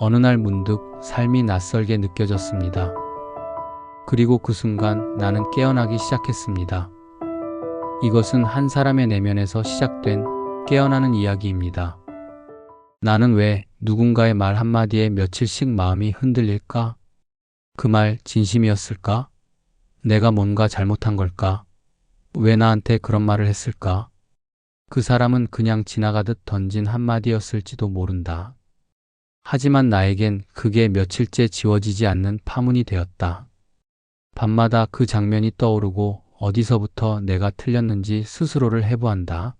어느 날 문득 삶이 낯설게 느껴졌습니다. 그리고 그 순간 나는 깨어나기 시작했습니다. 이것은 한 사람의 내면에서 시작된 깨어나는 이야기입니다. 나는 왜 누군가의 말 한마디에 며칠씩 마음이 흔들릴까? 그 말 진심이었을까? 내가 뭔가 잘못한 걸까? 왜 나한테 그런 말을 했을까? 그 사람은 그냥 지나가듯 던진 한마디였을지도 모른다. 하지만 나에겐 그게 며칠째 지워지지 않는 파문이 되었다. 밤마다 그 장면이 떠오르고 어디서부터 내가 틀렸는지 스스로를 해부한다.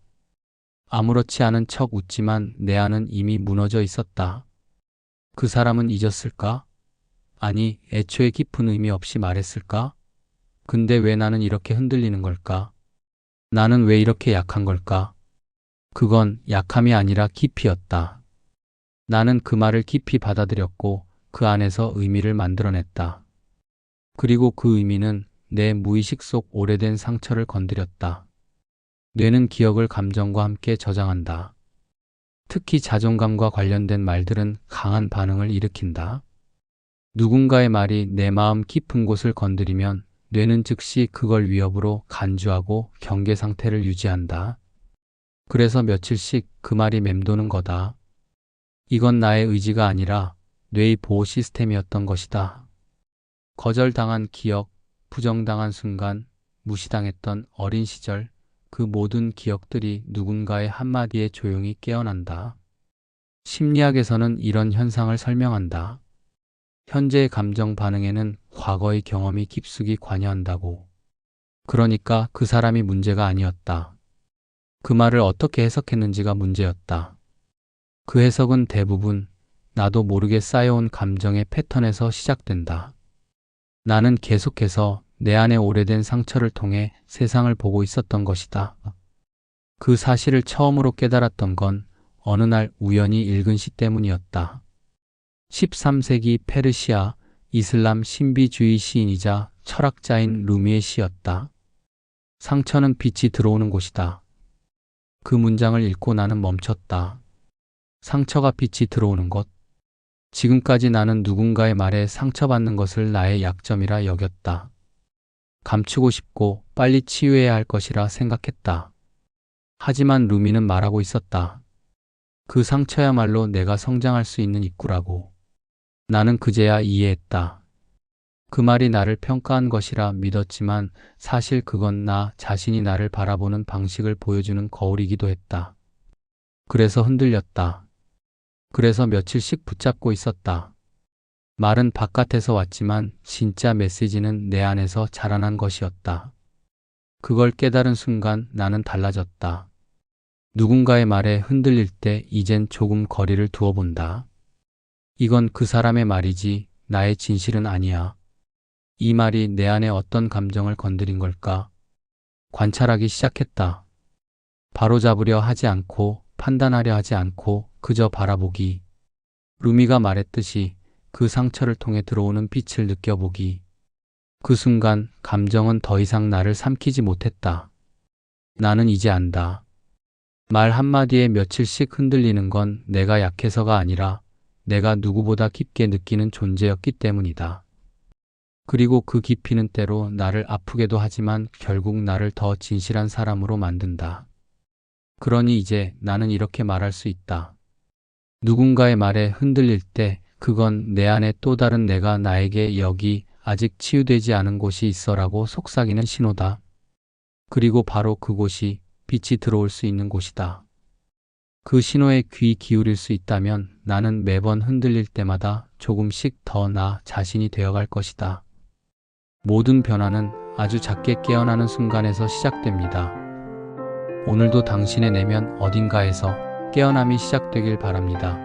아무렇지 않은 척 웃지만 내 안은 이미 무너져 있었다. 그 사람은 잊었을까? 아니, 애초에 깊은 의미 없이 말했을까? 근데 왜 나는 이렇게 흔들리는 걸까? 나는 왜 이렇게 약한 걸까? 그건 약함이 아니라 깊이였다. 나는 그 말을 깊이 받아들였고 그 안에서 의미를 만들어냈다. 그리고 그 의미는 내 무의식 속 오래된 상처를 건드렸다. 뇌는 기억을 감정과 함께 저장한다. 특히 자존감과 관련된 말들은 강한 반응을 일으킨다. 누군가의 말이 내 마음 깊은 곳을 건드리면 뇌는 즉시 그걸 위협으로 간주하고 경계 상태를 유지한다. 그래서 며칠씩 그 말이 맴도는 거다. 이건 나의 의지가 아니라 뇌의 보호 시스템이었던 것이다. 거절당한 기억, 부정당한 순간, 무시당했던 어린 시절, 그 모든 기억들이 누군가의 한마디에 조용히 깨어난다. 심리학에서는 이런 현상을 설명한다. 현재의 감정 반응에는 과거의 경험이 깊숙이 관여한다고. 그러니까 그 사람이 문제가 아니었다. 그 말을 어떻게 해석했는지가 문제였다. 그 해석은 대부분 나도 모르게 쌓여온 감정의 패턴에서 시작된다. 나는 계속해서 내 안의 오래된 상처를 통해 세상을 보고 있었던 것이다. 그 사실을 처음으로 깨달았던 건 어느 날 우연히 읽은 시 때문이었다. 13세기 페르시아 이슬람 신비주의 시인이자 철학자인 루미의 시였다. 상처는 빛이 들어오는 곳이다. 그 문장을 읽고 나는 멈췄다. 상처가 빛이 들어오는 곳. 지금까지 나는 누군가의 말에 상처받는 것을 나의 약점이라 여겼다. 감추고 싶고 빨리 치유해야 할 것이라 생각했다. 하지만 루미는 말하고 있었다. 그 상처야말로 내가 성장할 수 있는 입구라고. 나는 그제야 이해했다. 그 말이 나를 평가한 것이라 믿었지만 사실 그건 나 자신이 나를 바라보는 방식을 보여주는 거울이기도 했다. 그래서 흔들렸다. 그래서 며칠씩 붙잡고 있었다. 말은 바깥에서 왔지만 진짜 메시지는 내 안에서 자라난 것이었다. 그걸 깨달은 순간 나는 달라졌다. 누군가의 말에 흔들릴 때 이젠 조금 거리를 두어 본다. 이건 그 사람의 말이지 나의 진실은 아니야. 이 말이 내 안에 어떤 감정을 건드린 걸까? 관찰하기 시작했다. 바로잡으려 하지 않고 판단하려 하지 않고 그저 바라보기. 루미가 말했듯이 그 상처를 통해 들어오는 빛을 느껴보기. 그 순간 감정은 더 이상 나를 삼키지 못했다. 나는 이제 안다. 말 한마디에 며칠씩 흔들리는 건 내가 약해서가 아니라 내가 누구보다 깊게 느끼는 존재였기 때문이다. 그리고 그 깊이는 때로 나를 아프게도 하지만 결국 나를 더 진실한 사람으로 만든다. 그러니 이제 나는 이렇게 말할 수 있다. 누군가의 말에 흔들릴 때 그건 내 안에 또 다른 내가 나에게 여기 아직 치유되지 않은 곳이 있어라고 속삭이는 신호다. 그리고 바로 그곳이 빛이 들어올 수 있는 곳이다. 그 신호에 귀 기울일 수 있다면 나는 매번 흔들릴 때마다 조금씩 더 나 자신이 되어갈 것이다. 모든 변화는 아주 작게 깨어나는 순간에서 시작됩니다. 오늘도 당신의 내면 어딘가에서 깨어남이 시작되길 바랍니다.